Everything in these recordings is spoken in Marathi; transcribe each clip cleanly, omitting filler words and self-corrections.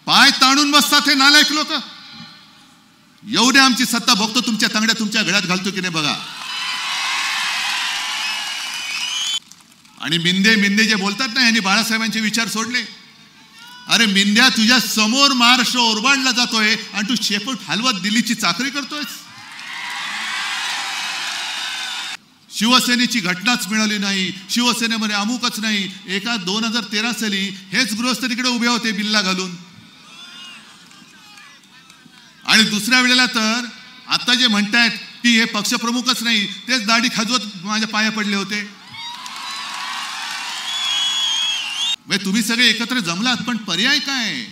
पाय ताणून बसतात हे नालायक लोक. एवढे आमची सत्ता बघतो तुमच्या तांगड्या तुमच्या गळ्यात घालतो की नाही बघा. आणि मिंदे जे बोलतात ना, यांनी बाळासाहेबांचे विचार सोडले. अरे मिंद्या, तुझ्या समोर महाराष्ट्र ओरबाडला जातोय आणि तू शेपूट हलवत दिल्लीची चाकरी करतोय. शिवसेनेची घटनाच मिळाली नाही, शिवसेनेमध्ये अमुकच नाही. एका 2013 साली हेच गृहस्थ तिकडे उभे होते बिल्ला घालून. आणि दुसऱ्या वेळेला तर आता जे म्हणतायत की हे पक्षप्रमुखच नाही, तेच दाढी खाजवत माझ्या पाया पडले होते. तुम्ही सगळे एकत्र जमलात, पण पर्याय काय?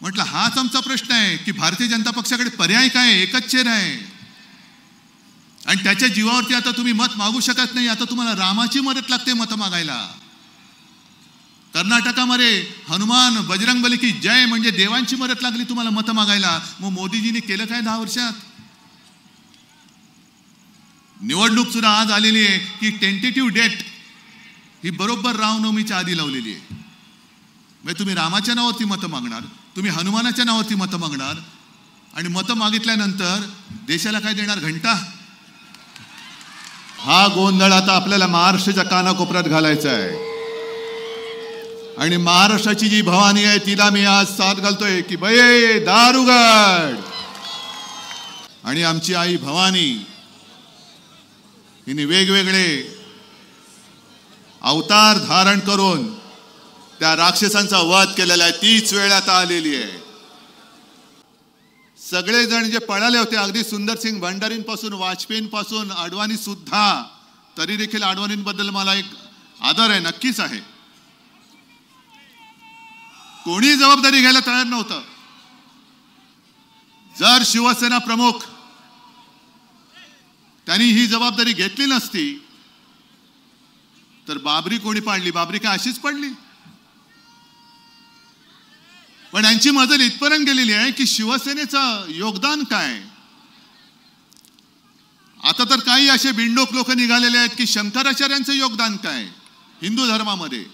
म्हटलं हाच आमचा प्रश्न आहे की भारतीय जनता पक्षाकडे पर्याय काय? एकच चेहरा आहे आणि त्याच्या जीवावरती आता तुम्ही मत मागू शकत नाही. आता तुम्हाला रामाची मदत लागते मत मागायला. कर्नाटकामध्ये हनुमान बजरंगबली की जय म्हणजे देवांची मदत लागली तुम्हाला मत मागायला. मग मोदीजींनी केलं काय 10 वर्षात? निवडणूक सुद्धा आज आलेली आहे की टेंटेटिव्ह डेट ही बरोबर रामनवमीच्या आधी लावलेली आहे. म्हणजे तुम्ही रामाच्या नावावरती मतं मागणार, तुम्ही हनुमानाच्या नावावरती मतं मागणार आणि मतं मागितल्यानंतर देशाला काय देणार? घंटा. हा गोंधळ आता आपल्याला महाराष्ट्राच्या कानाकोपऱ्यात घालायचा आहे. आणि महाराष्ट्राची जी भवानी आहे तिला मी आज साथ घालतोय की बाई दार उघड. आणि आमची आई भवानी हिने वेगवेगळे अवतार धारण करून त्या राक्षसांचा वध केलेला आहे. तीच वेळ आता आलेली आहे. सगळेजण जे पळाले होते, अगदी सुंदरसिंग भंडारींपासून वाजपेयींपासून अडवाणी सुद्धा, तरी देखील अडवाणींबद्दल मला एक आदर आहे, नक्कीच आहे. कोणी जबाबदारी घ्यायला तयार नव्हतं. जर शिवसेना प्रमुख त्यांनी ही जबाबदारी घेतली नसती तर बाबरी कोणी पाडली? बाबरी काय अशीच पडली? पण यांची मजल इथपर्यंत गेलेली आहे की शिवसेनेचं योगदान काय? आता तर काही असे बिंडोक लोक निघालेले आहेत की शंकराचार्यांचं योगदान काय हिंदू धर्मामध्ये.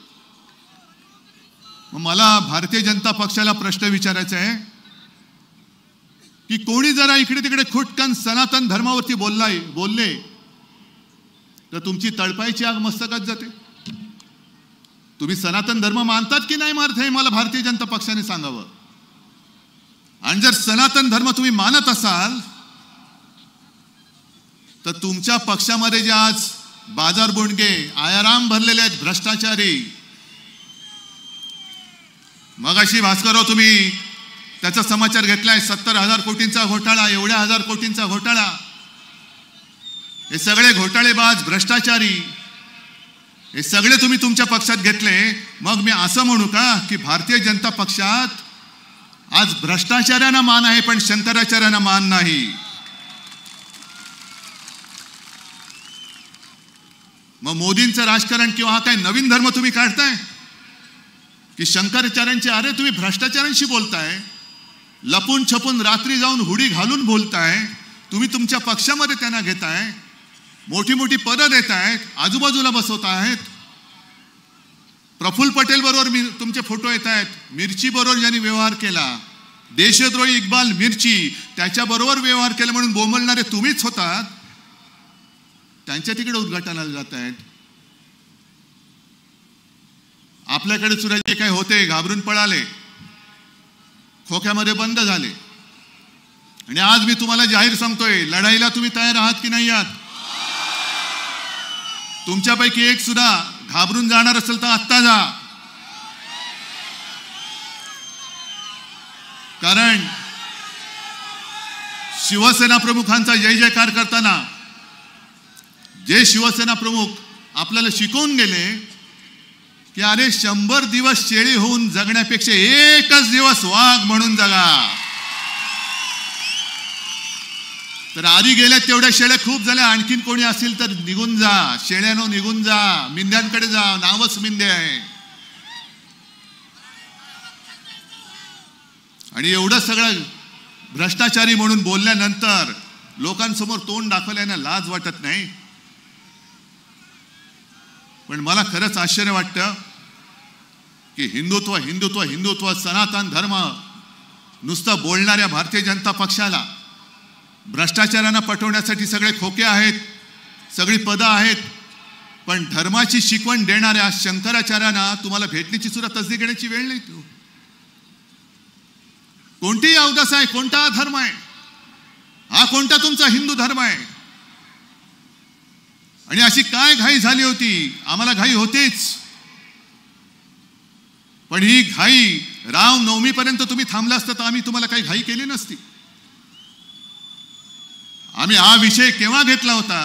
मला भारतीय जनता पक्षाला प्रश्न विचारायचा आहे की कोणी जरा इकडे तिकडे खुटकन सनातन धर्मावरती बोलले तर तुमची तळपायची आग मस्तकात जाते. तुम्ही सनातन धर्म मानतात की नाही मानत हे मला भारतीय जनता पक्षाने सांगावं. आणि जर सनातन धर्म तुम्ही मानत असाल तर तुमच्या पक्षामध्ये जे आज बाजार बुणगे आयाराम भरलेले आहेत, भ्रष्टाचारी. मगाशी भास्करराव तुम्ही त्याचा समाचार घेतलाय, 70,000 कोटींचा घोटाळा, एवढ्या 1000 कोटींचा घोटाळा. हे सगळे घोटाळेबाज भ्रष्टाचारी हे सगळे तुम्ही तुमच्या पक्षात घेतले. मग मी असं म्हणू का की भारतीय जनता पक्षात आज भ्रष्टाचार्यांना मान आहे पण शंकराचार्यांना मान नाही? मग मोदींचं राजकारण किंवा हा काय नवीन धर्म तुम्ही काढताय की शंकराचार्यांचे? अरे तुम्ही भ्रष्टाचारांशी बोलताय, लपून छपून रात्री जाऊन हुडी घालून बोलताय. तुम्ही तुमच्या पक्षामध्ये त्यांना घेताय, मोठी मोठी पदं देत आहेत, आजूबाजूला बसवत आहेत. प्रफुल्ल पटेल बरोबर तुमचे फोटो येत आहेत. मिरची बरोबर ज्यांनी व्यवहार केला, देशद्रोही इक्बाल मिरची, त्याच्याबरोबर व्यवहार केला म्हणून बोंबलणारे तुम्हीच होतात. त्यांच्या तिकडे उद्घाटनाला जात आहेत. आपल्याकडे सुद्धा जे काही होते घाबरून पळाले, खोक्यामध्ये बंद झाले. आणि आज मी तुम्हाला जाहीर सांगतोय, लढाईला तुम्ही तयार आहात की नाही आहात? तुमच्यापैकी एक सुद्धा घाबरून जाणार असेल तर आत्ता जा. कारण शिवसेना प्रमुखांचा जय जयकार करताना जे शिवसेना प्रमुख आपल्याला शिकवून गेले की अरे 100 दिवस शेळी होऊन जगण्यापेक्षा एकच दिवस वाघ म्हणून जगा. तर आधी गेल्या तेवढ्या शेळ्या खूप झाल्या, आणखीन कोणी असेल तर निघून जा. शेळ्यानो निघून जा, मिंद्यांकडे जा. नावच मिंदे आहे. आणि एवढं सगळं भ्रष्टाचारी म्हणून बोलल्यानंतर लोकांसमोर तोंड दाखवल्याने लाज वाटत नाही. पण मला खरंच आश्चर्य वाटतं की हिंदुत्व हिंदुत्व हिंदुत्व सनातन धर्म नुसतं बोलणाऱ्या भारतीय जनता पक्षाला भ्रष्टाचारांना पटवण्यासाठी सगळे खोके आहेत, सगळी पदं आहेत, पण धर्माची शिकवण देणाऱ्या शंकराचार्यांना तुम्हाला भेटण्याची सुद्धा तसदी घेण्याची वेळ नाही. कोणती अवदस आहे, कोणता धर्म आहे हा, कोणता तुमचा हिंदू धर्म आहे? आणि अशी काय घाई झाली होती? आम्हाला घाई होतीच, पण ही घाई रामनवमीपर्यंत तुम्ही थांबला असता तर आम्ही तुम्हाला काही घाई केली नसती. आम्ही हा विषय केव्हा घेतला होता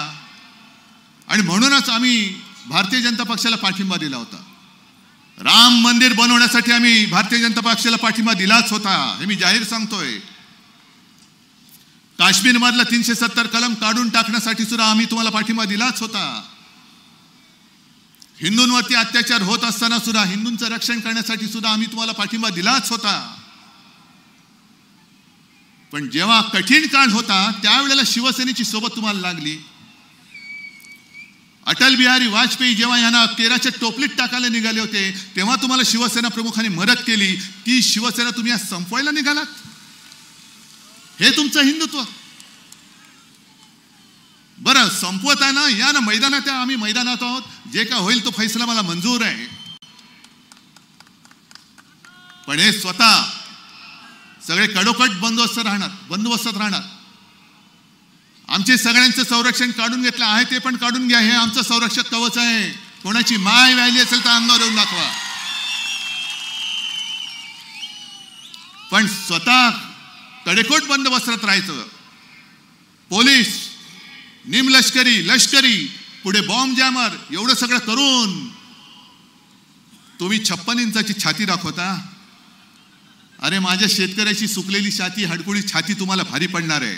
आणि म्हणूनच आम्ही भारतीय जनता पक्षाला पाठिंबा दिला होता. राम मंदिर बनवण्यासाठी आम्ही भारतीय जनता पक्षाला पाठिंबा दिलाच होता, हे मी जाहीर सांगतोय. काश्मीर मधला 370 कलम काढून टाकण्यासाठी सुद्धा आम्ही तुम्हाला पाठिंबा दिलाच होता. हिंदूंवरती अत्याचार होत असताना सुद्धा हिंदूंचं रक्षण करण्यासाठी सुद्धा आम्ही तुम्हाला पाठिंबा दिलाच होता. पण जेव्हा कठीण काळ होता त्यावेळेला शिवसेनेची सोबत तुम्हाला लागली. अटल बिहारी वाजपेयी जेव्हा यांना केराच्या टोपलीत टाकायला निघाले होते तेव्हा तुम्हाला शिवसेना प्रमुखांनी मदत केली. ती शिवसेना तुम्ही आज संपवायला निघालात. हे तुमचं हिंदुत्व? बरं, संपवत आहे ना, या ना मैदानात, आम्ही मैदानात आहोत. जे काय होईल तो फैसला मला मंजूर आहे. पण हे स्वतः सगळे कडोकट बंदोबस्तात राहणार. आमचे सगळ्यांचं संरक्षण काढून घेतलं आहे ते पण काढून घ्या. हे आमचं संरक्षक कवच आहे. कोणाची माय व्यायली असेल तर अंगावर येऊन दाखवा. पण स्वतः कडेकोट बंदोबस्तात राहायचं. पोलीस, निमलष्करी, लष्करी, पुढे बॉम्ब जॅमर, एवढं सगळं करून तुम्ही 56 इंचाची छाती दाखवता. अरे माझ्या शेतकऱ्याची सुकलेली छाती, हडकुळी छाती तुम्हाला भारी पडणार आहे.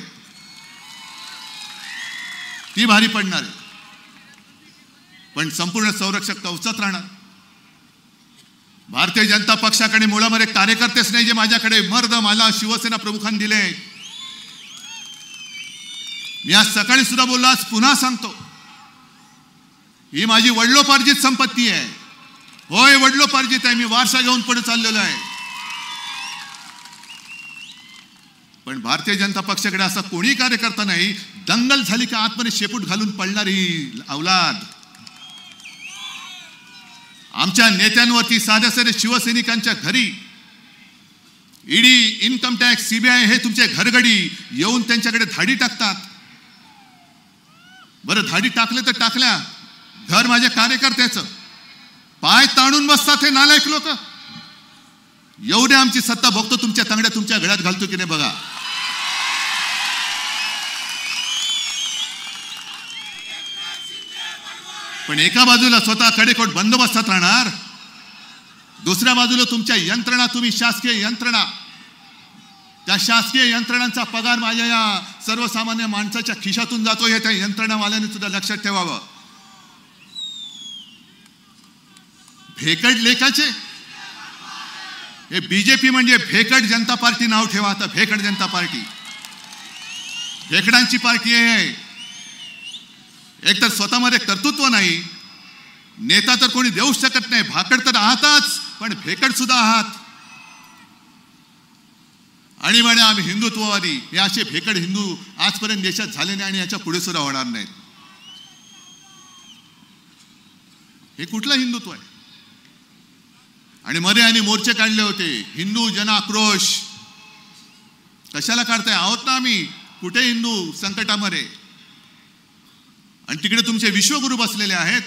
ती भारी पडणार आहे. पण संपूर्ण संरक्षक कवचात राहणार. भारतीय जनता पक्षाकडे मुळामध्ये कार्यकर्तेच नाही जे माझ्याकडे मर्द मला शिवसेना प्रमुखांनी दिले. मी आज सकाळी सुद्धा बोललो, आज पुन्हा सांगतो, ही माझी वडिलोपार्जित संपत्ती आहे. होय, वडिलोपार्जित आहे. मी वारसा घेऊन पुढे चाललेलो आहे. पण भारतीय जनता पक्षाकडे असा कोणी कार्यकर्ता नाही दंगल झाली का आतमध्ये शेपूट घालून पडणारी अवलाद. आमच्या नेत्यांवरती साध्या साध्या शिवसैनिकांच्या घरी ईडी, इन्कम टॅक्स, सीबीआय हे तुमचे घरगडी येऊन त्यांच्याकडे धाडी टाकतात. बरं, धाडी टाकले तर टाकल्या, घर माझ्या कार्यकर्त्याचं, पाय ताणून बसतात हे नालायक लोक. एवढे आमची सत्ता बघतो तुमच्या तांगड्या तुमच्या गळ्यात घालतो की नाही बघा. पण एका बाजूला स्वतः कडेकोट बंदोबस्तात राहणार, दुसऱ्या बाजूला तुमच्या यंत्रणा, तुम्ही शासकीय यंत्रणा, त्या शासकीय यंत्रणांचा पगार माझ्या या सर्वसामान्य माणसाच्या खिशातून जातो हे त्या यंत्रणावाल्यांनी सुद्धा लक्षात ठेवावं. भेकड लेखाचे हे बीजेपी म्हणजे भेकड जनता पार्टी नाव ठेवा. आता भेकड जनता पार्टी भेकडांची पार्टी आहे. एक तर स्वतःमध्ये कर्तृत्व नाही, नेता तर कोणी देऊ शकत नाही, भाकड तर आहातच, पण भेकड सुद्धा आहात. आणि म्हणे आम्ही हिंदुत्ववादी. हे असे भेकड हिंदू आजपर्यंत देशात झाले नाही आणि याच्या पुढे सुद्धा होणार नाहीत. हे कुठलं हिंदुत्व आहे? आणि मध्ये आणि मोर्चे काढले होते, हिंदू जन आक्रोश. कशाला काढताय? आहोत ना आम्ही कुठे हिंदू संकटामध्ये. आणि तिकडे तुमचे विश्वगुरु बसलेले आहेत,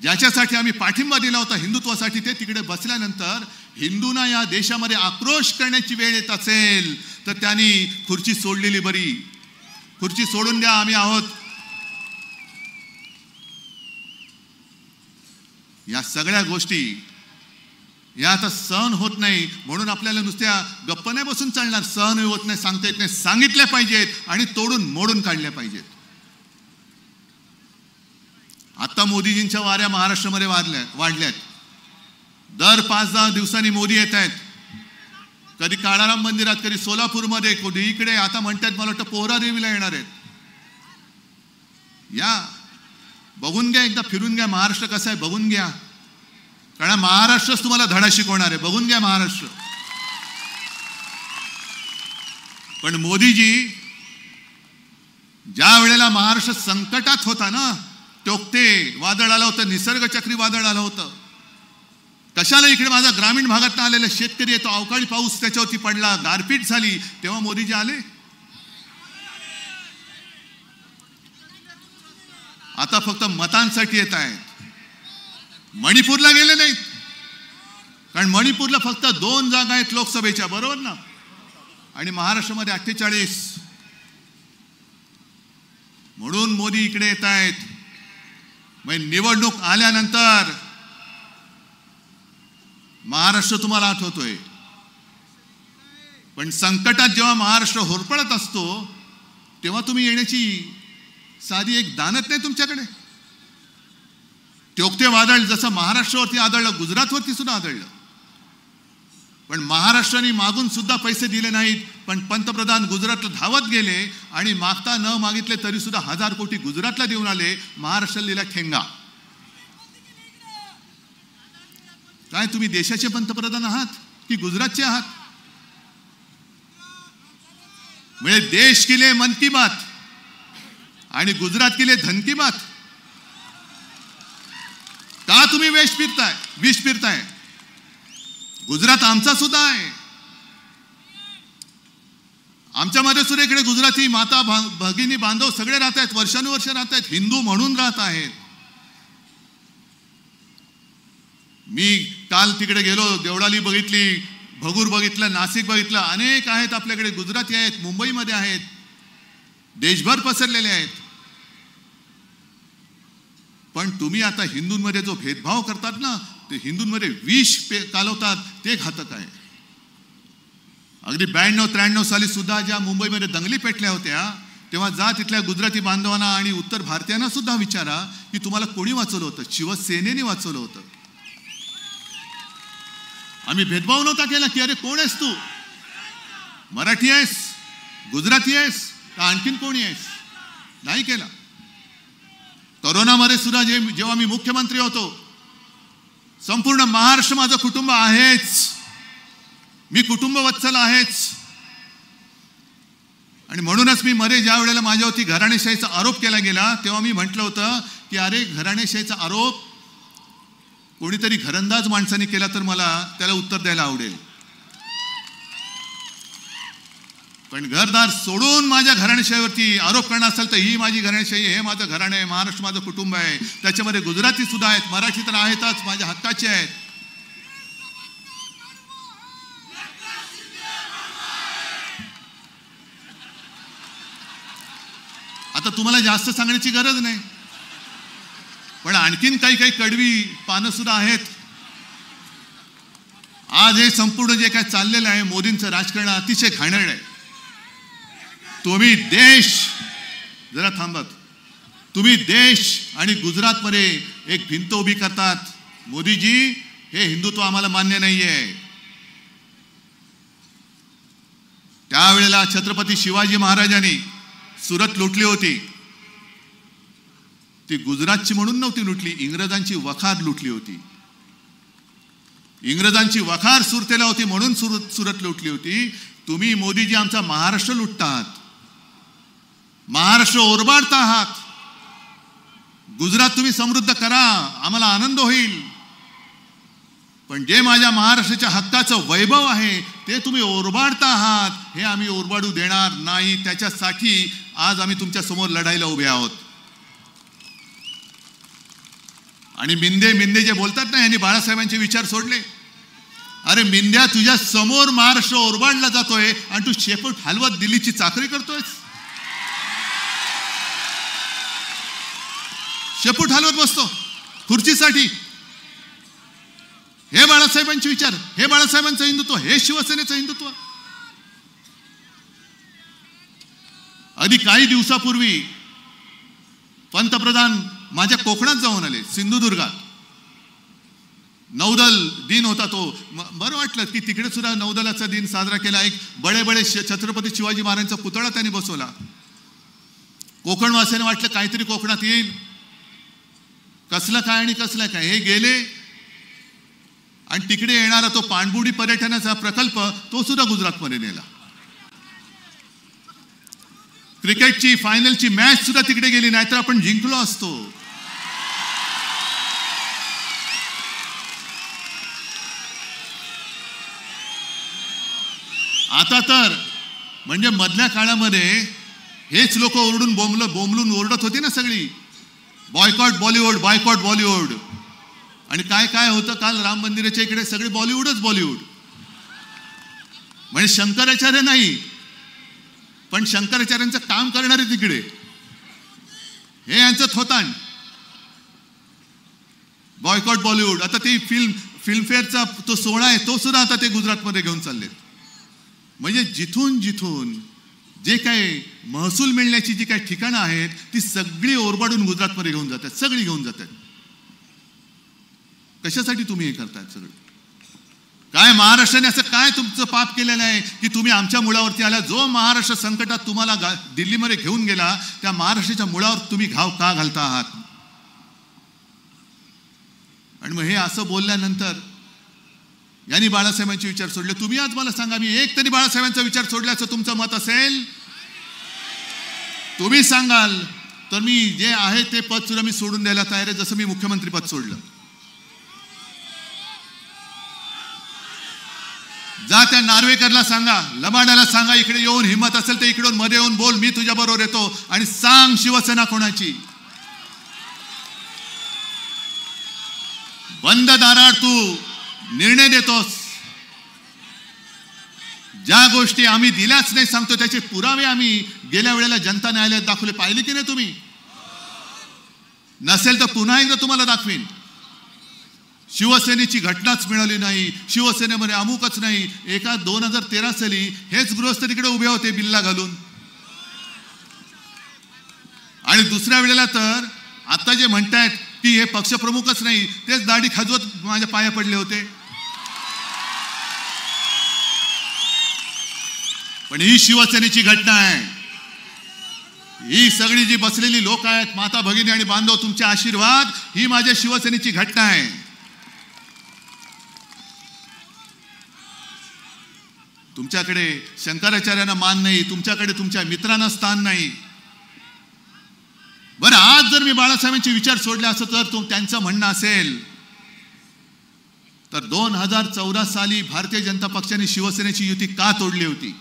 ज्याच्यासाठी आम्ही पाठिंबा दिला होता हिंदुत्वासाठी. ते तिकडे बसल्यानंतर हिंदूंना या देशामध्ये आक्रोश करण्याची वेळ येत असेल तर त्यांनी खुर्ची सोडलेली बरी. खुर्ची सोडून द्या, आम्ही आहोत. या सगळ्या गोष्टी या आता सहन होत नाही. म्हणून आपल्याला नुसत्या गप्प नाही बसून चालणार. सहन होत नाही, सांगता येत नाही, सांगितल्या पाहिजेत आणि तोडून मोडून काढल्या पाहिजेत. आता मोदीजींच्या वाऱ्या महाराष्ट्रामध्ये वाढल्यात. दर 5-10 दिवसांनी मोदी येत आहेत. कधी काळाराम मंदिरात, कधी सोलापूरमध्ये, कधी इकडे. आता म्हणतात मला वाटतं पोहरा देवीला येणार आहेत. या बघून घ्या, एकदा फिरून घ्या महाराष्ट्र कसा आहे बघून घ्या. कारण महाराष्ट्रच तुम्हाला धडा शिकवणार आहे. बघून घ्या महाराष्ट्र. पण मोदीजी ज्या वेळेला महाराष्ट्र संकटात होता ना, टोकते वादळ आलं होतं, निसर्ग चक्रीवादळ आलं होतं. कशाला इकडे माझा ग्रामीण भागात आलेला शेतकरी येतो, अवकाळी पाऊस त्याच्यावरती पडला, गारपीट झाली, तेव्हा मोदीजी आले. आता फक्त मतांसाठी येत आहेत. मणिपूरला गेले नाहीत, कारण मणिपूरला फक्त 2 जागा आहेत लोकसभेच्या, बरोबर ना, आणि महाराष्ट्रामध्ये 48. म्हणून मोदी इकडे येत आहेत. निवडणूक आल्यानंतर महाराष्ट्र तुम्हाला आठवतोय, पण संकटात जेव्हा महाराष्ट्र होरपळत असतो तेव्हा तुम्ही येण्याची साधी एक दानत नाही तुमच्याकडे. टोकते वादळ जसं महाराष्ट्रावरती आदळलं, गुजरातवरती सुद्धा आदळलं, पण महाराष्ट्राने मागून सुद्धा पैसे दिले नाहीत. पण पंतप्रधान गुजरातला धावत गेले आणि मागता न मागितले तरी सुद्धा 1000 कोटी गुजरातला देऊन आले. महाराष्ट्राला दिला ठेंगा. काय तुम्ही देशाचे पंतप्रधान आहात की गुजरातचे आहात? म्हणजे देश के लिए मन की बात आणि गुजरात के लिए धन की बात. का तुम्ही विष फिरताय? गुजरात आमचा सुद्धा आहे. आमच्यामध्ये सुद्धा इकडे गुजराती माता भगिनी बांधव सगळे राहत आहेत, वर्षानुवर्ष राहत आहेत, हिंदू म्हणून राहत आहेत. मी काल तिकडे गेलो, देवळाली बघितली, भगूर बघितलं, नाशिक बघितलं. अनेक आहेत आपल्याकडे, गुजराती आहेत, मुंबईमध्ये आहेत, देशभर पसरलेले आहेत. पण तुम्ही आता हिंदूंमध्ये जो भेदभाव करतात ना, ते हिंदूंमध्ये विष कालवतात, ते घातक आहे. अगदी 92-93 साली सुद्धा ज्या मुंबईमध्ये दंगली पेटल्या होत्या, तेव्हा जा तिथल्या गुजराती बांधवांना आणि उत्तर भारतीयांना सुद्धा विचारा की तुम्हाला कोणी वाचवलं होतं? शिवसेनेने वाचवलं होतं. आम्ही भेदभाव नव्हता केला की अरे कोण आहेस तू, मराठी आहेस, गुजराती आहेस का आणखीन कोणी आहेस, नाही केला. कोरोनामध्ये सुद्धा जेव्हा मी मुख्यमंत्री होतो, संपूर्ण महाराष्ट्र माझं कुटुंब आहेच, मी कुटुंबवत्सल आहेच. आणि म्हणूनच मी ज्या वेळेला माझ्यावरती घराणेशाहीचा आरोप केला गेला, तेव्हा मी म्हटलं होतं की अरे घराणेशाहीचा आरोप कोणीतरी घरंदाज माणसाने केला तर मला त्याला उत्तर द्यायला आवडेल. पण घरदार सोडून माझ्या घराणेशाहीवरती आरोप करणार असेल तर ही माझी घराणेशाही, हे माझं घराणं आहे, महाराष्ट्र माझं कुटुंब आहे. त्याच्यामध्ये गुजराती सुद्धा आहेत, मराठी तर आहेतच, माझ्या हक्काचे आहेत. आता तुम्हाला जास्त सांगण्याची गरज नाही, पण आणखीन काही कडवी पानं सुद्धा आहेत. आज हे संपूर्ण जे काय चाललेलं आहे, मोदींचं राजकारण अतिशय घाणेरडं आहे. तुम्ही देश, जरा थांबत, तुम्ही देश आणि गुजरातमध्ये एक भिंत उभी करतात. मोदीजी, हे हिंदुत्व आम्हाला मान्य नाहीये. त्यावेळेला छत्रपती शिवाजी महाराजांनी सुरत लुटली होती. ती गुजरातची म्हणून नव्हती लुटली, इंग्रजांची वखार लुटली होती. इंग्रजांची वखार सुरतेला होती म्हणून सुरत लुटली होती. तुम्ही मोदीजी आमचा महाराष्ट्र लुटतात, महाराष्ट्र ओरबाडता आहात. गुजरात तुम्ही समृद्ध करा, आम्हाला आनंद होईल, पण जे माझ्या महाराष्ट्राच्या हक्काचं वैभव आहे ते तुम्ही ओरबाडता आहात, हे आम्ही ओरबाडू देणार नाही. त्याच्यासाठी आज आम्ही तुमच्या समोर लढाईला उभे आहोत. आणि मिंदे जे बोलतात ना, यांनी बाळासाहेबांचे विचार सोडले. अरे मिंद्या, तुझ्या समोर महाराष्ट्र ओरबाडला जातोय आणि तू शेपूट हलवत दिल्लीची चाकरी करतोय. शेपूट हलवत बसतो खुर्चीसाठी. हे बाळासाहेबांचे विचार, हे बाळासाहेबांचं हिंदुत्व, हे शिवसेनेचं हिंदुत्व. अगदी काही दिवसापूर्वी पंतप्रधान माझ्या कोकणात जाऊन आले, सिंधुदुर्गात. नौदल दिन होता तो. बरं वाटलं की तिकडे सुद्धा नौदलाचा दिन साजरा केला. एक बडे छत्रपती शिवाजी महाराजांचा पुतळा त्यांनी बसवला. कोकणवासियांना वाटलं काहीतरी कोकणात येईल, कसलं काय आणि कसलं काय. हे गेले आणि तिकडे येणारा तो पाणबुडी पर्यटनाचा प्रकल्प तो सुद्धा गुजरातमध्ये नेला. क्रिकेटची फायनलची मॅच सुद्धा तिकडे गेली, नाहीतर आपण जिंकलो असतो. आता तर म्हणजे मधल्या काळामध्ये हेच लोक ओरडून बोंबलून ओरडत होती ना सगळी, बॉयकॉट बॉलिवूड, बॉयकॉट बॉलिवूड. आणि काय काय होतं काल राम मंदिराच्या इकडे सगळे बॉलिवूडच बॉलिवूड. म्हणजे शंकराचार्य नाही, पण शंकराचार्यांचं काम करणारे तिकडे, हे यांचं थोतांड. बॉयकॉट बॉलिवूड. आता ते फिल्मफेअरचा तो सोहळा आहे तो सुद्धा आता ते गुजरातमध्ये घेऊन चालले. म्हणजे जिथून जिथून जे काही महसूल मिळण्याची जी काही ठिकाणं आहेत ती सगळी ओरबाडून गुजरातमध्ये घेऊन जातात, सगळी घेऊन जातात. कशासाठी तुम्ही हे करतायत सगळं? काय महाराष्ट्राने असं काय तुमचं पाप केलेलं आहे की तुम्ही आमच्या मुळावरती आला? जो महाराष्ट्र संकटात तुम्हाला दिल्लीमध्ये घेऊन गेला त्या महाराष्ट्राच्या मुळावर तुम्ही घाव का घालता आहात? आणि मग हे असं बोलल्यानंतर यांनी बाळासाहेबांचे विचार सोडले. तुम्ही आज मला सांगा, मी एक तरी बाळासाहेबांचा विचार सोडल्याचं तुमचं मत असेल तुम्ही सांगाल तर मी जे आहे ते पद सुद्धा मी सोडून द्यायला तयार आहे, जसं मी मुख्यमंत्री पद सोडलं. जा त्या नार्वेकरला सांगा, लबाडाला सांगा, इकडे येऊन हिम्मत असेल तर इकडून मध्ये येऊन बोल, मी तुझ्या बरोबर येतो. आणि सांग शिवसेना कोणाची. बंद दारात तू निर्णय देतोस. ज्या गोष्टी आम्ही दिल्याच नाही सांगतो त्याचे पुरावे आम्ही गेल्या वेळेला जनता न्यायालयात दाखवले. पाहिले की नाही तुम्ही? नसेल तर पुन्हा एकदा तुम्हाला दाखवीन. शिवसेनेची घटनाच मिळाली नाही, शिवसेनेमध्ये अमुकच नाही. एका 2013 साली हेच गृहस्थ तिकडे उभे होते बिल्ला घालून. आणि दुसऱ्या वेळेला तर आता जे म्हणतायत की हे पक्षप्रमुखच नाही, तेच दाढी खाजवत माझ्या पाया पडले होते. पण ही शिवसेनेची घटना आहे. ही सगळी जी बसलेली लोक आहेत, माता भगिनी आणि बांधव, तुमचे आशीर्वाद, ही माझ्या शिवसेनेची घटना आहे. तुमच्याकडे शंकराचार्यांना मान नाही, तुमच्याकडे तुमच्या मित्रांना स्थान नाही. बरं, आज जर मी बाळासाहेबांचे विचार सोडले असं तर त्यांचं म्हणणं असेल तर 2014 साली भारतीय जनता पक्षाने शिवसेनेची युती का तोडली होती?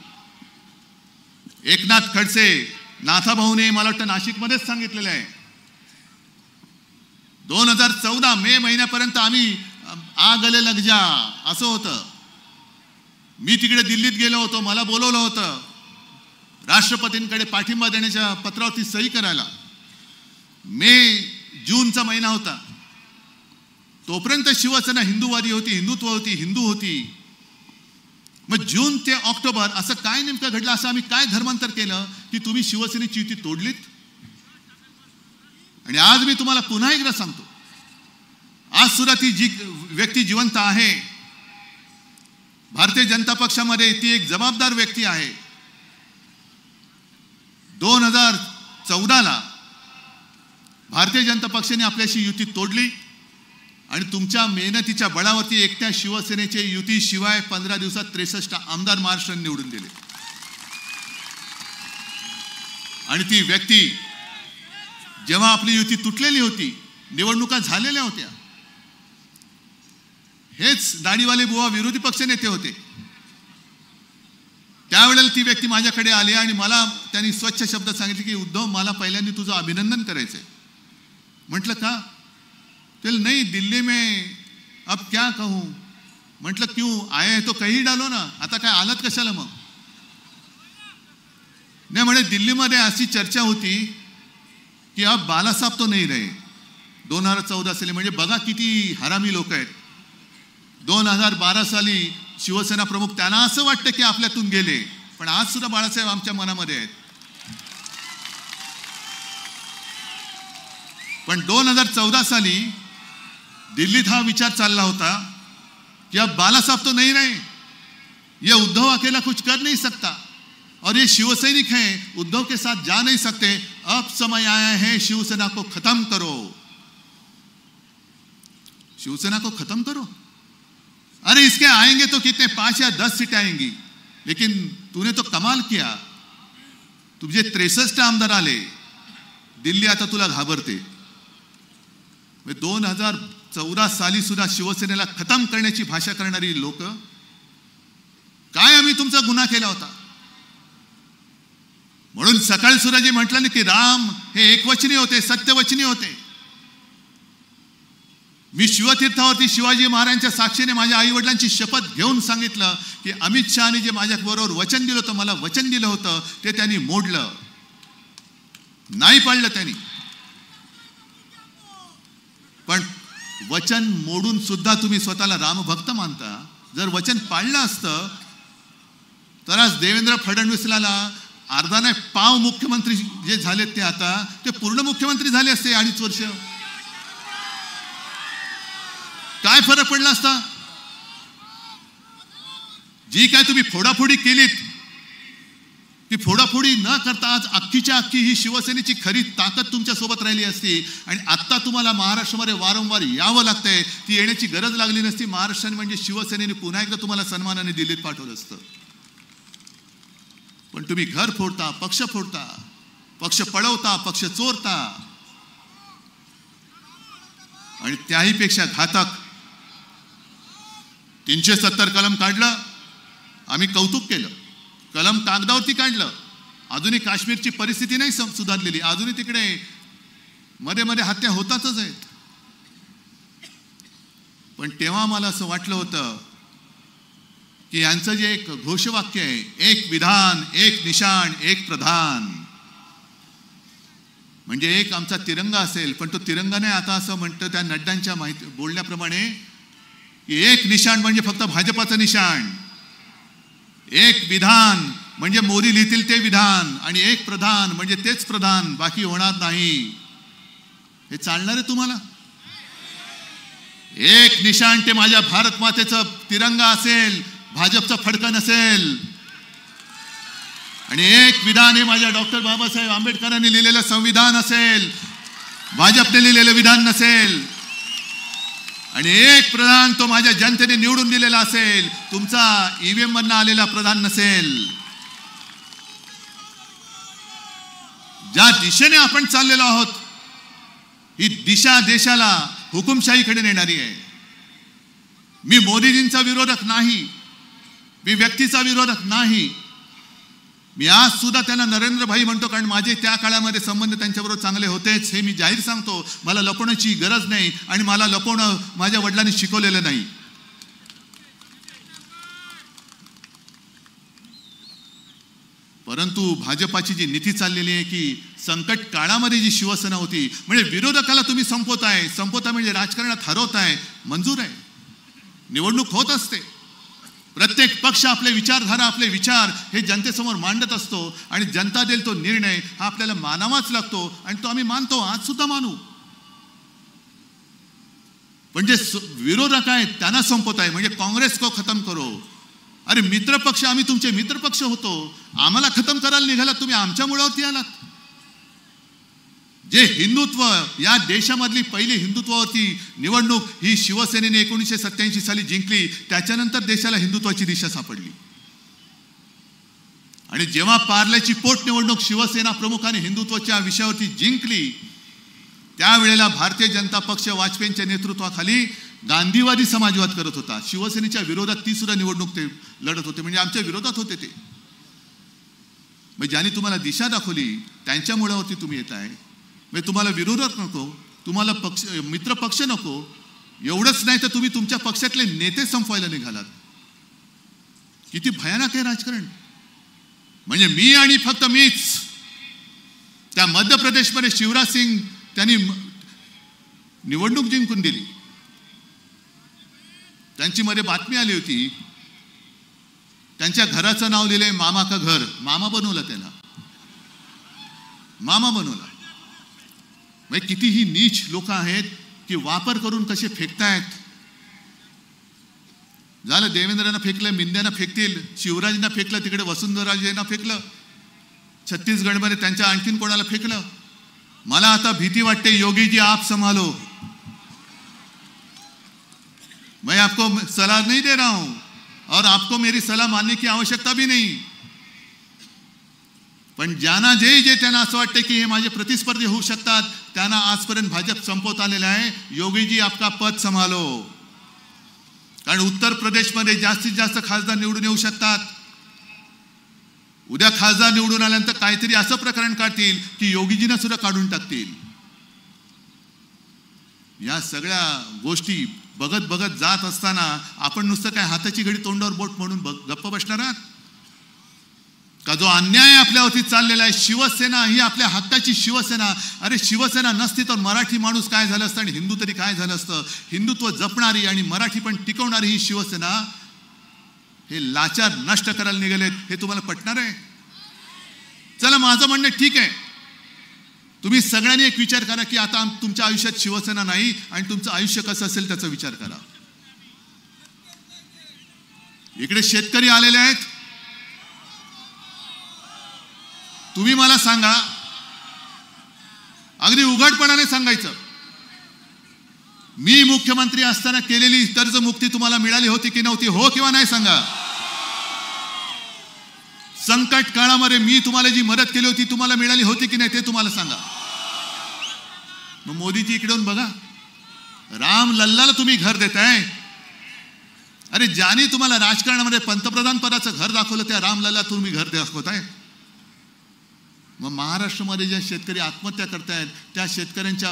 एकनाथ खडसे, नाथाभाऊने मला वाटतं नाशिकमध्येच सांगितलेलं आहे. 2014 मे महिन्यापर्यंत आम्ही आ गले लग जा असं होतं. मी तिकडे दिल्लीत गेलो होतो, मला बोलवलं होतं राष्ट्रपतींकडे पाठिंबा देण्याच्या पत्रावरती सही करायला. जूनचा महिना होता. तोपर्यंत शिवसेना हिंदूवादी होती, हिंदुत्व होती, हिंदू होती. मग जून ते ऑक्टोबर असं काय नेमकं घडलं? असं आम्ही काय धर्मांतर केलं की तुम्ही शिवसेनेची युती तोडलीत? आणि आज मी तुम्हाला पुन्हा एकदा सांगतो, आज सुद्धा ती जी व्यक्ती जिवंत आहे भारतीय जनता पक्षामध्ये, ती एक जबाबदार व्यक्ती आहे. 2014ला भारतीय जनता पक्षाने आपल्याशी युती तोडली आणि तुमच्या मेहनतीच्या बळावरती एकट्या शिवसेनेचे युतीशिवाय 15 दिवसात 63 आमदार महाराष्ट्राने निवडून दिले. आणि ती व्यक्ती जेव्हा आपली युती तुटलेली होती, निवडणुका झालेल्या होत्या, हेच दाढीवाले बुवा विरोधी पक्ष नेते होते. त्यावेळेला ती व्यक्ती माझ्याकडे आली आणि मला त्यांनी स्वच्छ शब्दात सांगितले की उद्धव, मला पहिल्यांदा तुझं अभिनंदन करायचंय. म्हटलं का? ते नहीं, दिल्ली में अब क्या कहूं. म्हटलं क्यों आए हैं तो कहीं डालो ना, आता काय आलात कशाला मग? नाही म्हणे, दिल्लीमध्ये अशी चर्चा होती की अब बालासाहेब तो नहीं रहे. 2014 साली, म्हणजे बघा किती हरामी लोक आहेत. 2012 साली शिवसेना प्रमुख, त्यांना असं वाटतं की आपल्यातून गेले, पण आज सुद्धा बाळासाहेब आमच्या मनामध्ये आहेत. पण 2014 साली दिल्लीत हा विचार चालला होता कि अब बाला साहब तो नहीं रहे, ये उद्धव अकेला कुछ कर नहीं सकता और ये शिवसैनिक हैं, उद्धव के साथ जा नहीं सकते. अब समय आया है शिवसेना को खत्म करो, शिवसेना को खत्म करो. अरे इसके आएंगे तो कितने 5 या 10 सीटें आएंगी, लेकिन तूने तो कमाल किया, तुझे 63 आमदार आले, दिल्ली आता तुला घाबरते. 2014 साली सुद्धा शिवसेनेला खतम करण्याची भाषा करणारी लोक, काय आम्ही तुमचा गुन्हा केला होता? म्हणून सकाळी सुद्धा जे म्हटलं ना की राम हे एकवचनी होते, सत्यवचनी होते. मी शिवतीर्थावरती शिवाजी महाराजांच्या साक्षीने माझ्या आई वडिलांची शपथ घेऊन सांगितलं की अमित शहाने जे माझ्याबरोबर वचन दिलं होतं, मला वचन दिलं होतं, ते त्यांनी मोडलं, नाही पाळलं त्यांनी. पण वचन मोडून सुद्धा तुम्ही स्वतःला रामभक्त मानता. जर वचन पाळलं असतं तर आज देवेंद्र फडणवीसला अर्धा नाही पाव मुख्यमंत्री जे झालेत ते आता ते पूर्ण मुख्यमंत्री झाले असते 2.5 वर्ष. काय फरक पडला असता? जी काय तुम्ही फोडाफोडी केलीत, ती फोडाफोडी न करता आज अख्खीच्या अख्खी ही शिवसेनेची खरी ताकद तुमच्या सोबत राहिली असती. आणि आता तुम्हाला महाराष्ट्रामध्ये वारंवार यावं लागतंय, ती येण्याची गरज लागली नसती. महाराष्ट्राने म्हणजे शिवसेनेने पुन्हा एकदा तुम्हाला सन्मानाने दिल्लीत पाठवलं असतं. पण तुम्ही घर फोडता, पक्ष फोडता, पक्ष पळवता, पक्ष चोरता. आणि त्याही पेक्षा घातक 370 कलम काढलं, आम्ही कौतुक केलं. कलम कागदावरती काढलं, अजूनही काश्मीरची परिस्थिती नाही सुधारलेली, अजूनही तिकडे मध्ये मध्ये हत्या होतातच आहेत. पण तेव्हा मला असं वाटलं होतं की यांचं जे एक घोषवाक्य आहे, एक विधान, एक निशाण, एक प्रधान, म्हणजे एक आमचा तिरंगा असेल, पण तो तिरंगा नाही. आता असं म्हणतं त्या नड्डांच्या बोलण्याप्रमाणे की एक निशाण म्हणजे फक्त भाजपाचं निशाण, एक विधान म्हणजे मोदी लिहितील ते विधान, आणि एक प्रधान म्हणजे तेच प्रधान, बाकी होणार नाही. हे चालणार आहे तुम्हाला? एक निशाण ते माझ्या भारत मातेचं तिरंगा असेल, भाजपचं फडकं नसेल. आणि एक विधान हे माझ्या डॉक्टर बाबासाहेब आंबेडकरांनी लिहिलेलं संविधान असेल, भाजपने लिहिलेलं विधान नसेल. आणि एक प्रधान तो माझ्या जनतेने निवडून दिलेला असेल, तुमचा ईव्हीएम मधनं आलेला प्रधान नसेल. ज्या दिशेने आपण चाललेलो आहोत, ही दिशा देशाला हुकुमशाहीकडे नेणारी आहे. मी मोदीजींचा विरोधक नाही, मी व्यक्तीचा विरोधक नाही. मी आज सुद्धा त्यांना नरेंद्र भाई म्हणतो, कारण माझे त्या काळामध्ये संबंध त्यांच्याबरोबर चांगले होतेच, हे मी जाहीर सांगतो. मला लपवण्याची गरज नाही, आणि मला लपवणं माझ्या वडिलांनी शिकवलेलं नाही. परंतु भाजपाची जी नीती चाललेली आहे की संकट काळामध्ये जी शिवसेना होती, म्हणजे विरोधकाला तुम्ही संपवताय म्हणजे राजकारणात हरवताय, मंजूर आहे. निवडणूक होत असते, प्रत्येक पक्ष आपले विचारधारा, आपले विचार हे जनतेसमोर मांडत असतो, आणि जनता देईल तो निर्णय हा आपल्याला मानावाच लागतो, आणि तो आम्ही मानतो, आज सुद्धा मानू. पण जे विरोधक आहेत त्यांना संपवताय, म्हणजे काँग्रेस को खतम करो. अरे मित्र पक्ष, आम्ही तुमचे मित्र पक्ष होतो, आम्हाला खतम करायला निघालात तुम्ही, आमच्या मुळावरती आलात. जे हिंदुत्व, या देशामधली पहिली हिंदुत्वावरती निवडणूक ही शिवसेनेने 1987 साली जिंकली, त्याच्यानंतर देशाला हिंदुत्वाची दिशा सापडली. आणि जेव्हा पार्ल्याची पोटनिवडणूक शिवसेना प्रमुखाने हिंदुत्वाच्या विषयावरती जिंकली, त्यावेळेला भारतीय जनता पक्ष वाजपेयींच्या नेतृत्वाखाली गांधीवादी समाजवाद करत होता. शिवसेनेच्या विरोधात ती सुद्धा निवडणूक ते लढत होते, म्हणजे आमच्या विरोधात होते ते. मग ज्यांनी तुम्हाला दिशा दाखवली त्यांच्या मुळावरती तुम्ही येत आहे. म्हणजे तुम्हाला विरोधक नको, तुम्हाला पक्ष मित्र पक्ष नको, एवढंच नाही तर तुम्ही तुमच्या पक्षातले नेते संपवायला निघालात. किती भयानक आहे राजकारण. म्हणजे मी आणि फक्त मीच. त्या मध्य प्रदेशमध्ये शिवराज सिंग त्यांनी निवडणूक जिंकून दिली. त्यांची मध्ये बातमी आली होती, त्यांच्या घराचं नाव लिहिलंय मामा का घर. मामा बनवला त्याला, मामा बनवला. म्हणजे किती ही नीच लोक आहेत की वापर करून कसे फेकतायत. झालं, देवेंद्रांना फेकलं, मिंद्यांना फेकतील, शिवराजांना फेकलं, तिकडे वसुंधराजेंना फेकलं, छत्तीसगडमध्ये त्यांच्या आणखीन कोणाला फेकलं. मला आता भीती वाटते, योगीजी आप संभालो. मैं आपको सलाह नहीं दे रहा हूं और आपको मेरी सलाह मानने की आवश्यकता भी नहीं, पण ज्यांना जे त्यांना असं वाटतं की हे माझे प्रतिस्पर्धी होऊ शकतात त्यांना आजपर्यंत भाजप संपवत आलेला आहे. योगीजी आपका पद संभालो, कारण उत्तर प्रदेशमध्ये जास्तीत जास्त खासदार निवडून येऊ शकतात. उद्या खासदार निवडून आल्यानंतर काहीतरी असं प्रकरण काढतील की योगीजींना सुद्धा काढून टाकतील. या सगळ्या गोष्टी बघत बघत जात असताना आपण नुसतं काय हाताची घडी तोंडावर बोट म्हणून गप्प बसणार आहात का? जो अन्याय आपल्यावरती चाललेला आहे, शिवसेना ही आपल्या हक्काची शिवसेना, अरे शिवसेना नसती तर मराठी माणूस काय झालं असतं आणि हिंदू तरी काय झालं असतं. हिंदुत्व जपणारी आणि मराठी पण टिकवणारी ही शिवसेना हे लाचार नष्ट करायला निघालेत. हे तुम्हाला पटणार आहे? चला, माझं म्हणणं ठीक आहे, तुम्ही सगळ्यांनी एक विचार करा की आता तुमच्या आयुष्यात शिवसेना नाही आणि तुमचं आयुष्य कसं असेल त्याचा विचार करा. इकडे शेतकरी आलेले आहेत. तुम्ही मला सांगा, अगदी उघडपणाने सांगायचं, मी मुख्यमंत्री असताना केलेली कर्जमुक्ती तुम्हाला मिळाली होती की नव्हती? हो किंवा नाही सांगा. संकट काळामध्ये मी तुम्हाला जी मदत केली होती तुम्हाला मिळाली होती की नाही ते तुम्हाला सांगा. मग मोदीजी इकडून बघा, राम लल्लाला तुम्ही घर देताय. अरे ज्याने तुम्हाला राजकारणामध्ये पंतप्रधान पदाचं घर दाखवलं त्या राम लल्ला तुम्ही घर दाखवताय. मग महाराष्ट्रामध्ये ज्या शेतकरी आत्महत्या करतायत त्या शेतकऱ्यांच्या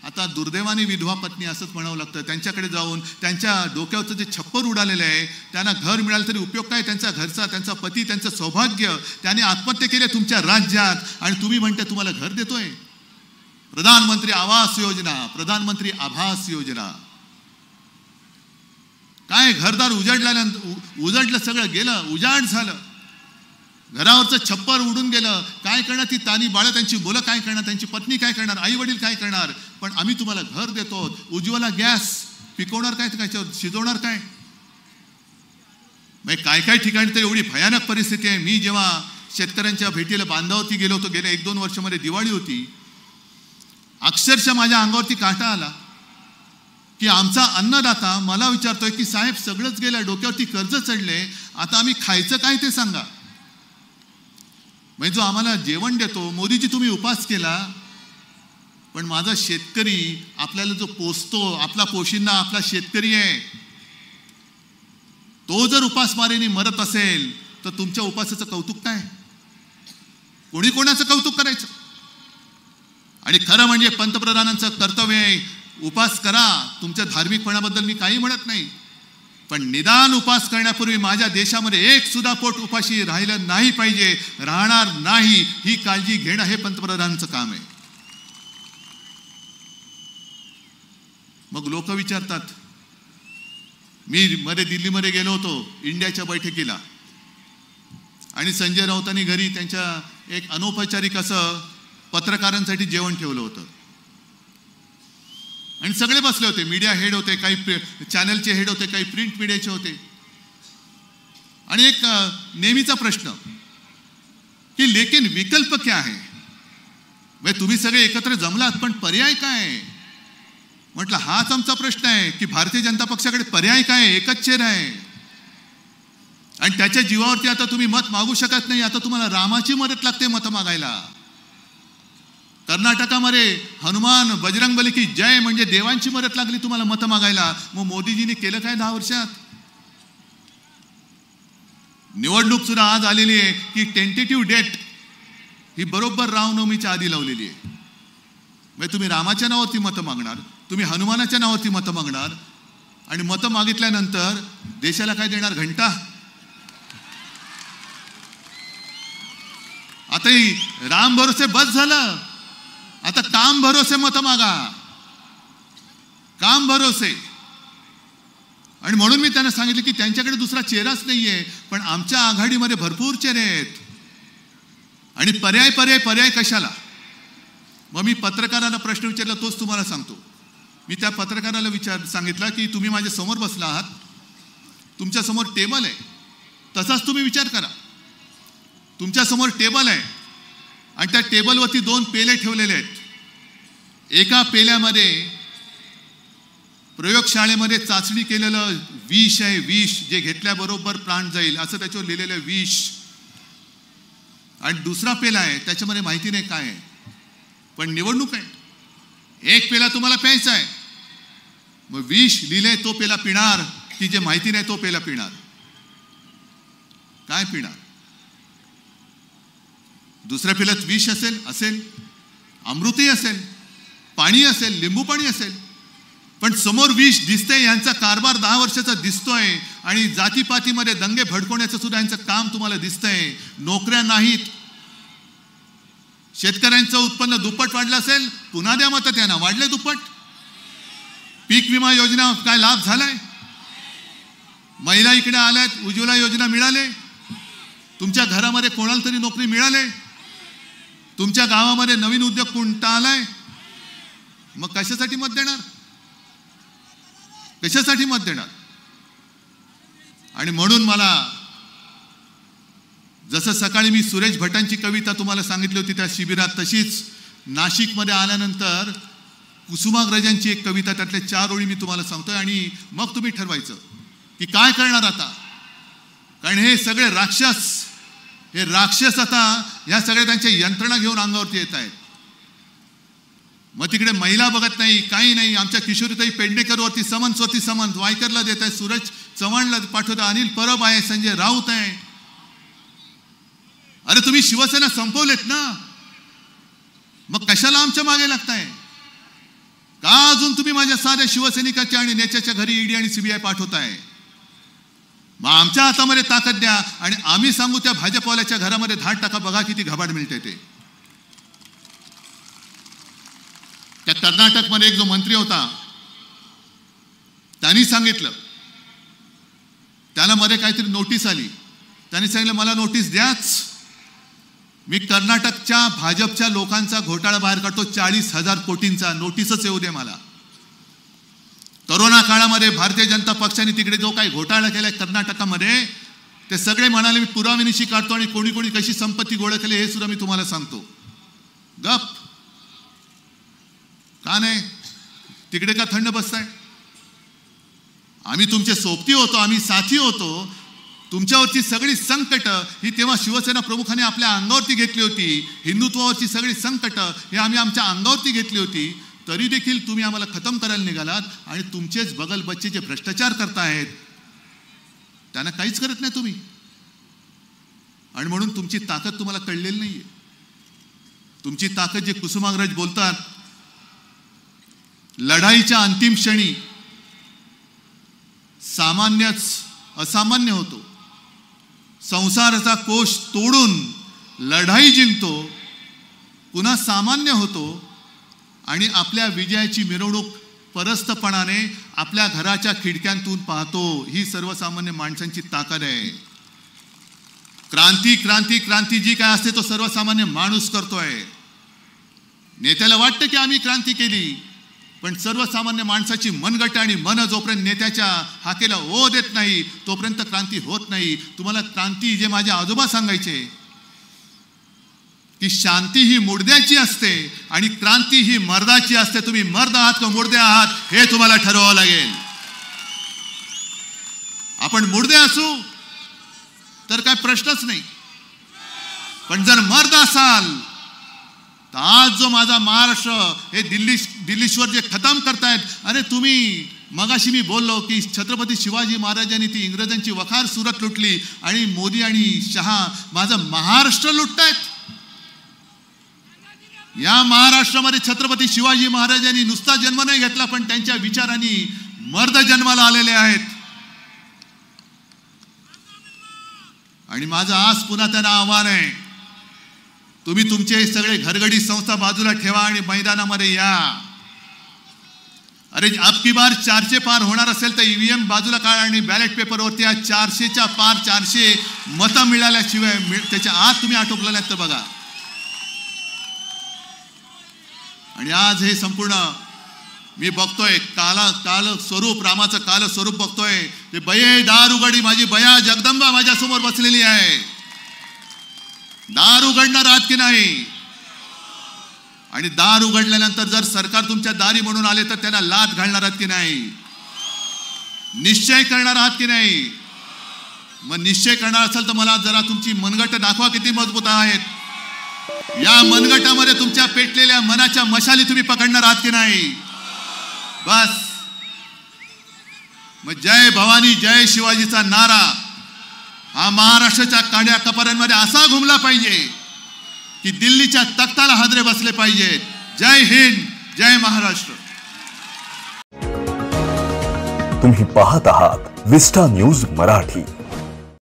आता दुर्दैवाने विधवा पत्नी असंच म्हणावं लागतं, त्यांच्याकडे जाऊन त्यांच्या डोक्यावरचं जे छप्पर उडालेलं आहे त्यांना घर मिळालं तरी उपयोग काय? त्यांचा घरचा, त्यांचा पती, त्यांचं सौभाग्य, त्याने आत्महत्या केली तुमच्या राज्यात आणि तुम्ही म्हणता तुम्हाला घर देतोय. प्रधानमंत्री आवास योजना, प्रधानमंत्री आभास योजना, काय घरदार उजडलं, सगळं गेलं, उजाड झालं, घरावरचं छप्पर उडून गेलं. काय करणार ती तानी बाळं, त्यांची मुलं काय करणार, त्यांची पत्नी काय करणार, आई वडील काय करणार? पण आम्ही तुम्हाला घर देतो. उज्ज्वला गॅस पिकवणार काय, त्याच्यावर शिजवणार काय? काय काय ठिकाणी तर एवढी भयानक परिस्थिती आहे. मी जेव्हा शेतकऱ्यांच्या भेटीला बांधावरती गेलो होतो गेल्या 1-2 वर्षामध्ये, दिवाळी होती, अक्षरशः माझ्या अंगावरती काटा आला की आमचा अन्नदाता मला विचारतोय की साहेब सगळंच गेलं, डोक्यावरती कर्ज चढले, आता आम्ही खायचं काय ते सांगा. म्हणजे जो आम्हाला जेवण देतो, मोदीजी तुम्ही उपास केला, पण माझा शेतकरी आपल्याला जो पोसतो, आपला पोशिंदा आपला शेतकरी आहे, तो जर उपासमारीने मरत असेल तर तुमच्या उपासाचं कौतुक काय? कोणी कोणाचं कौतुक करायचं? आणि खरं म्हणजे पंतप्रधानांचं कर्तव्य आहे, उपास करा. तुमच्या धार्मिकपणाबद्दल मी काही म्हणत नाही, पण निदान उपास करण्यापूर्वी माझ्या देशामध्ये एक सुद्धा पोट उपाशी राहिलं नाही पाहिजे, राहणार नाही, ही काळजी घेणं हे पंतप्रधानांचं काम आहे. मग लोक विचारतात, मी दिल्लीमध्ये गेलो होतो इंडियाच्या बैठकीला आणि संजय राऊतांनी घरी त्यांच्या एक अनौपचारिक असं पत्रकारांसाठी जेवण ठेवलं होतं आणि सगळे बसले होते. मीडिया हेड होते, काही चॅनलचे हेड होते, काही प्रिंट मीडियाचे होते. आणि एक नेहमीचा प्रश्न की लेकिन विकल्प क्या है? म्हणजे तुम्ही सगळे एकत्र जमलात पण पर्याय काय? म्हटलं हाच आमचा प्रश्न आहे की भारतीय जनता पक्षाकडे पर्याय काय? एकच चेहरा आहे आणि त्याच्या जीवावरती आता तुम्ही मत मागू शकत नाही. आता तुम्हाला रामाची मदत लागते मत मागायला. कर्नाटकामध्ये हनुमान बजरंगबली की जय म्हणजे देवांची मदत लागली तुम्हाला मत मागायला. मग मोदीजींनी केलं काय 10 वर्षात? निवडणूक सुद्धा आज आलेली आहे की टेंटेटिव्ह डेट ही बरोबर रामनवमीच्या आधी लावलेली आहे. म्हणजे तुम्ही रामाच्या नावावरती मतं मागणार, तुम्ही हनुमानाच्या नावावरती मतं मागणार आणि मतं मागितल्यानंतर देशाला काय देणार? घंटा. आता ही राम भरोसे बस झालं, आता काम भरोसे मत मागा, काम भरोसे. आणि म्हणून मी त्यांना सांगितलं की त्यांच्याकडे दुसरा चेहराच नाहीये, पण आमच्या आघाडीमध्ये भरपूर चेहरे आहेत आणि पर्याय पर्याय पर्याय कशाला? मग मी पत्रकाराला प्रश्न विचारला, तोच तुम्हाला सांगतो. मी त्या पत्रकाराला सांगितलं की तुम्ही माझ्या समोर बसला आहात, तुमच्या समोर टेबल आहे, तसाच तुम्ही विचार करा. तुमच्या समोर टेबल आहे आणि त्या टेबलवरती 2 पेले ठेवलेले आहेत. एका पेल्यामध्ये प्रयोगशाळेमध्ये चाचणी केलेलं विष आहे, विष जे घेतल्याबरोबर प्राण जाईल असं त्याच्यावर लिहिलेलं विष. आणि दुसरा पेला आहे त्याच्यामध्ये माहिती नाही काय आहे, पण निवडणूक आहे. एक पेला तुम्हाला प्यायचा आहे, मग विष लिहिले तो पेला पिणार की जे माहिती नाही तो पेला पिणार? काय पिणार? दुसऱ्या पेल्यात विष असेल, अमृतही असेल, पाणी असेल, लिंबू पाणी असेल, पण समोर विष दिसतंय. यांचा कारभार 10 वर्षाचा दिसतोय आणि जातीपातीमध्ये दंगे भडकवण्याचं सुद्धा यांचं काम तुम्हाला दिसतंय. नोकऱ्या नाहीत. शेतकऱ्यांचं उत्पन्न दुप्पट वाढलं असेल, पुन्हा द्या मतं त्यांना. वाढले दुप्पट? पीक विमा योजना काय लाभ झालाय? महिला इकडे आल्यात, उज्ज्वला योजना मिळाले? तुमच्या घरामध्ये कोणाला तरी नोकरी मिळाले? तुमच्या गावामध्ये नवीन उद्योग कोणता आलाय? मग कशासाठी मत देणार? कशासाठी मत देणार? आणि म्हणून मला जसं सकाळी मी सुरेश भटांची कविता तुम्हाला सांगितली होती त्या शिबिरात, तशीच नाशिकमध्ये आल्यानंतर कुसुमाग्रजांची एक कविता, त्यातले 4 ओळी मी तुम्हाला सांगतोय आणि मग तुम्ही ठरवायचं की काय करणार आता. कारण हे सगळे राक्षस आता ह्या सगळ्या त्यांच्या यंत्रणा घेऊन अंगावरती येत आहेत. मग तिकडे महिला बघत नाही, काही नाही. आमच्या किशोरीताई पेडणेकरवरती समन्स वायकरला देत आहे, सूरज चव्हाणला पाठवत, अनिल परब आहे, संजय राऊत आहे. अरे तुम्ही शिवसेना संपवलेत ना, मग कशाला आमच्या मागे लागताय? का अजून तुम्ही माझ्या साध्या शिवसैनिकाच्या आणि नेत्याच्या घरी ईडी आणि सीबीआय पाठवताय? मग आमच्या हातामध्ये ताकद द्या आणि आम्ही सांगू त्या भाजपवाल्याच्या घरामध्ये धाड टाका, बघा किती घबाड मिळते ते. त्या कर्नाटकमध्ये एक जो मंत्री होता त्यांनी सांगितलं, त्याला मध्ये काहीतरी नोटीस आली. त्यांनी सांगितलं मला नोटीस द्याच, मी कर्नाटकच्या भाजपच्या लोकांचा घोटाळा बाहेर काढतो 40,000 कोटींचा. नोटीसच येऊ दे मला. कोरोना काळामध्ये भारतीय जनता पक्षाने तिकडे जो काही घोटाळा केलाय कर्नाटकामध्ये, ते सगळे म्हणाले मी पुराव्यानिशी काढतो आणि कोणी कोणी कशी संपत्ती गोळा केली हे सुद्धा मी तुम्हाला सांगतो. गप का नाही? तिकडे का थंड बसताय? आम्ही तुमचे सोबती होतो, आम्ही साथी होतो. तुमच्यावरची सगळी संकट ही तेव्हा शिवसेना प्रमुखाने आपल्या अंगावरती घेतली होती. हिंदुत्वावरची सगळी संकट हे आम्ही आमच्या अंगावरती घेतली होती. तरी देखील तुम्ही आम्हाला खतम करायला निघालात आणि तुमचेच बगल बच्चे जे भ्रष्टाचार करतायत त्यांना काहीच करत नाही तुम्ही. आणि म्हणून तुमची ताकद तुम्हाला कळलेली नाहीये. तुमची ताकद जे कुसुमाग्रज बोलतात, लढाईच्या अंतिम क्षणी सामान्यच असामान्य होतो. संसाराचा कोश तोडून लढाई जिंकतो, पुन्हा सामान्य होतो आणि आपल्या विजयाची मिरवणूक परस्तपणाने आपल्या घराच्या खिडक्यांतून पाहतो. ही सर्वसामान्य माणसांची ताकद आहे. क्रांती क्रांती क्रांती जी काय असते तो सर्वसामान्य माणूस करतोय. नेत्याला वाटतं की आम्ही क्रांती केली, पण सर्वसामान्य माणसाची मनगट आणि मन जोपर्यंत नेत्याच्या हाकेला ओ देत नाही तोपर्यंत क्रांती होत नाही. तुम्हाला क्रांती जे माझे आजोबा सांगायचे की शांती ही मुडद्याची असते आणि क्रांती ही मर्दाची असते. तुम्ही मर्द आहात का मुडदे आहात हे तुम्हाला ठरवावं लागेल. आपण मुडदे असू तर काय प्रश्नच नाही, पण जर मर्द असाल तर आज जो माझा महाराष्ट्र हे दिल्लीश्वर जे खतम करतायत. अरे तुम्ही मगाशी मी बोललो की छत्रपती शिवाजी महाराजांनी ती इंग्रजांची वखार सुरत लुटली आणि मोदी आणि शहा माझं महाराष्ट्र लुटतायत. या महाराष्ट्रामध्ये छत्रपती शिवाजी महाराजांनी नुसता जन्म नाही घेतला, पण त्यांच्या विचारांनी मर्द जन्माला आलेले आहेत. आणि माझं आज पुन्हा त्यांना आव्हान आहे, तुम्ही तुमचे सगळे घरगडी संस्था बाजूला ठेवा आणि मैदानामध्ये या. अरे अबकी बार 400 पार होणार असेल तर ईव्हीएम बाजूला काढा आणि बॅलेट पेपरवरती 400च्या पार 400 मतं मिळाल्याशिवाय त्याच्या आत तुम्ही आटोपला नाहीत तर बघा. आणि आज हे संपूर्ण मी बघतोय काल स्वरूप, रामाचं काल स्वरूप बघतोय. ते बये दार उघडी, माझी बया जगदंबा माझ्या समोर बसलेली आहे. दार उघडणार आहात की नाही? आणि दार उघडल्यानंतर जर सरकार तुमच्या दारी म्हणून आले तर त्यांना लाथ घालणार आहात की नाही? निश्चय करणार आहात की नाही? मग निश्चय करणार असेल तर मला जरा तुमची मनगट दाखवा किती मजबूत आहेत. या मनगटामध्ये तुमच्या पेटलेल्या मनाच्या मशाली तुम्ही पकडणार आहात की नाही? बस मग जय भवानी जय शिवाजीचा नारा हा महाराष्ट्राच्या काड्या कपारांमध्ये असा घुमला पाहिजे की दिल्लीच्या तख्ताला हादरे बसले पाहिजेत. जय हिंद जय महाराष्ट्र. तुम्ही पाहत आहात विस्टा न्यूज मराठी.